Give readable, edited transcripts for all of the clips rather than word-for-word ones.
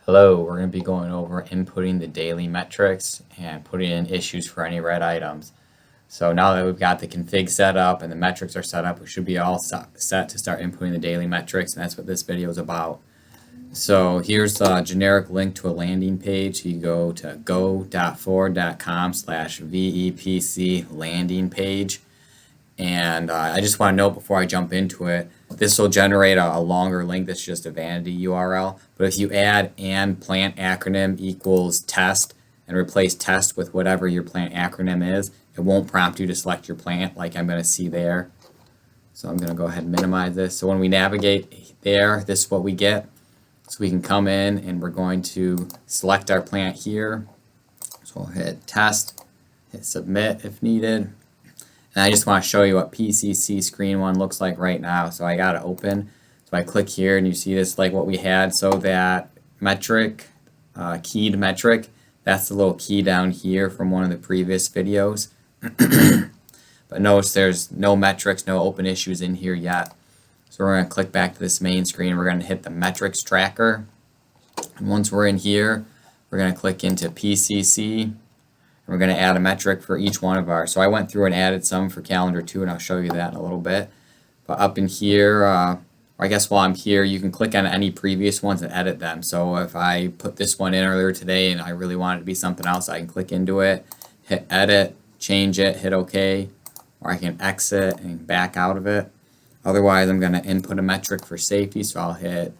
Hello, we're going to be going over inputting the daily metrics and putting in issues for any red items. So now that we've got the config set up and the metrics are set up, we should be all set to start inputting the daily metrics, and that's what this video is about. So here's a generic link to a landing page. You go to go.ford.com/VEPC landing page. And I just want to note before I jump into it, this will generate a longer link that's just a vanity URL. But if you add and plant acronym equals test and replace test with whatever your plant acronym is, it won't prompt you to select your plant like I'm going to see there. So I'm going to go ahead and minimize this. So when we navigate there, this is what we get. So we can come in and we're going to select our plant here. So we'll hit test, hit submit if needed. And I just want to show you what PCC screen 1 looks like right now. So I got it open. So I click here and you see this like what we had. So that metric, keyed metric, that's the little key down here from one of the previous videos. But notice there's no metrics, no open issues in here yet. So we're going to click back to this main screen. We're going to hit the metrics tracker. And once we're in here, we're going to click into PCC. We're going to add a metric for each one of ours. So I went through and added some for calendar 2, and I'll show you that in a little bit. But up in here, or I guess while I'm here, you can click on any previous ones and edit them. So if I put this one in earlier today and I really want it to be something else, I can click into it, hit edit, change it, hit OK, or I can exit and back out of it. Otherwise, I'm going to input a metric for safety, so I'll hit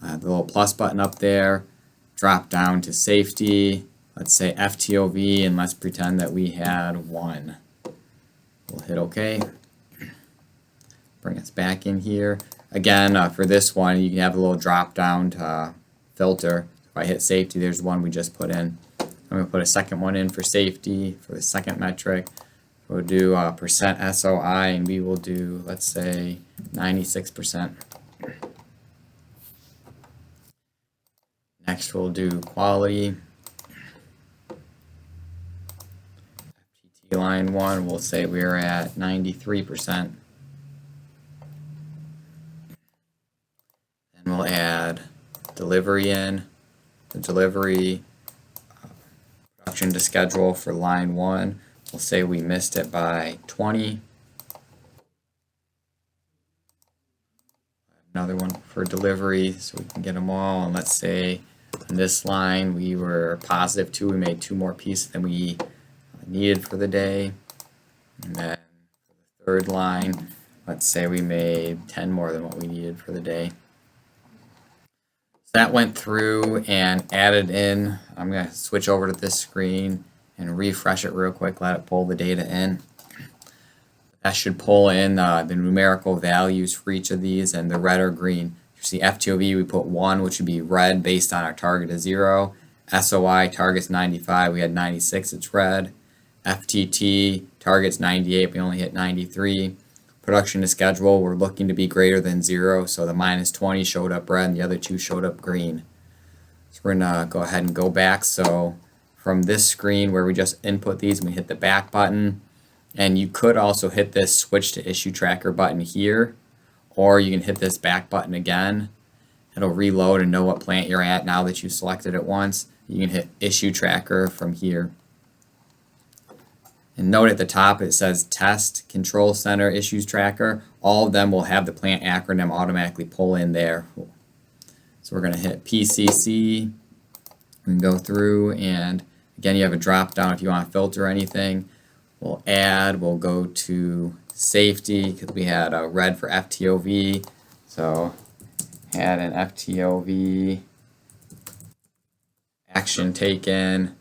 the little plus button up there, drop down to safety. Let's say FTOV, and let's pretend that we had 1. We'll hit OK. Bring us back in here. Again, for this one, you can have a little drop down to filter. If I hit safety, there's one we just put in. I'm going to put a second one in for safety for the second metric. We'll do %SOI, and we will do, let's say, 96%. Next, we'll do quality. Line 1, we'll say we're at 93%. And we'll add delivery in. The delivery production to schedule for line 1, we'll say we missed it by 20. Another one for delivery so we can get them all. And let's say on this line we were positive 2, we made 2 more pieces than we needed for the day. And then for the third line, let's say we made 10 more than what we needed for the day. So that went through and added in. I'm going to switch over to this screen and refresh it real quick, let it pull the data in. That should pull in the numerical values for each of these, and the red or green. You see FTOV, we put 1, which would be red based on our target of 0. SOI, target's 95, we had 96, it's red. FTT, target's 98, we only hit 93. Production to schedule, we're looking to be greater than 0, so the -20 showed up red and the other 2 showed up green. So we're going to go ahead and go back. So from this screen where we just input these, we hit the back button. And you could also hit this switch to issue tracker button here, or you can hit this back button again. It'll reload and know what plant you're at now that you selected it once. You can hit issue tracker from here. And note at the top it says test, control center, issues tracker. All of them will have the plant acronym automatically pull in there. So we're going to hit PCC. We can go through, and again you have a drop down if you want to filter anything. We'll add, we'll go to safety because we had a red for FTOV. So add an FTOV, action taken,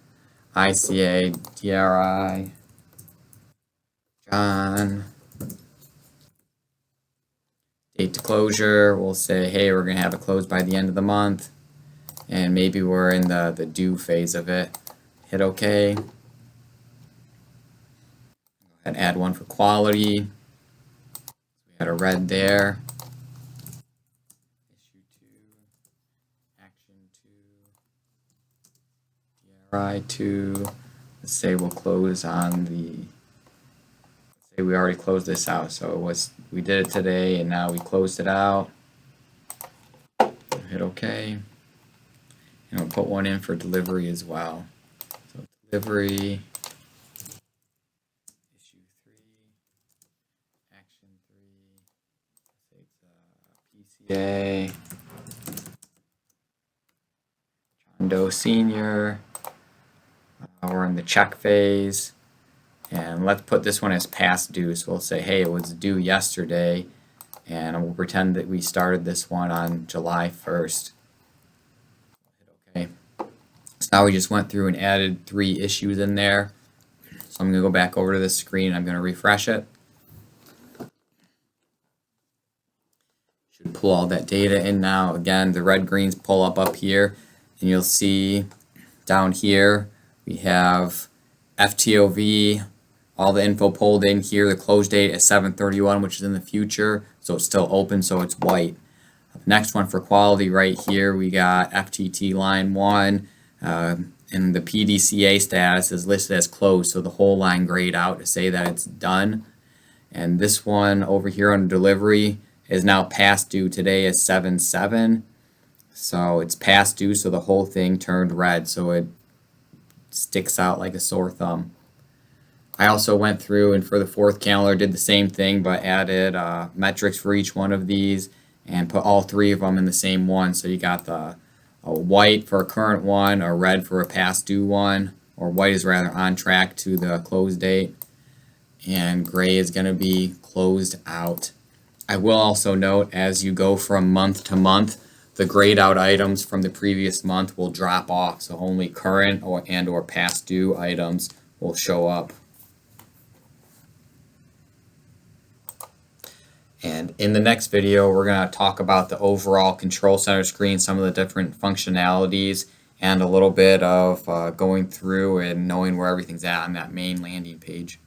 ICA, DRI, John, date to closure. We'll say, hey, we're going to have it closed by the end of the month. And maybe we're in the due phase of it. Hit OK. And add one for quality. We had a red there. Issue 2, action 2, DRI 2. Let's say we'll close on the. Let's say we already closed this out. So it was we did it today, and now we closed it out. Hit OK. put one in for delivery as well. So delivery, issue 3, action 3, PCA, John Doe Senior. We're in the check phase, and let's put this one as past due. So we'll say, hey, it was due yesterday, and we'll pretend that we started this one on July 1st. Hit OK. So now we just went through and added 3 issues in there. So I'm going to go back over to this screen. I'm going to refresh it. Should pull all that data in now. Again, the red greens pull up here, and you'll see down here we have FTOV, all the info pulled in here. The close date is 7/31, which is in the future, so it's still open, so it's white. Next one for quality right here, we got FTT line 1, and the PDCA status is listed as closed, so the whole line grayed out to say that it's done. And this one over here on delivery is now past due. Today is 7/7, so it's past due, so the whole thing turned red, so it sticks out like a sore thumb. I also went through and for the 4th calendar did the same thing, but added metrics for each one of these and put all 3 of them in the same one. So you got a white for a current one, a red for a past due one, or white is rather on track to the close date, and gray is going to be closed out. I will also note, as you go from month to month, the grayed out items from the previous month will drop off, so only current or past due items will show up. And in the next video, we're going to talk about the overall control center screen, some of the different functionalities, and a little bit of going through and knowing where everything's at on that main landing page.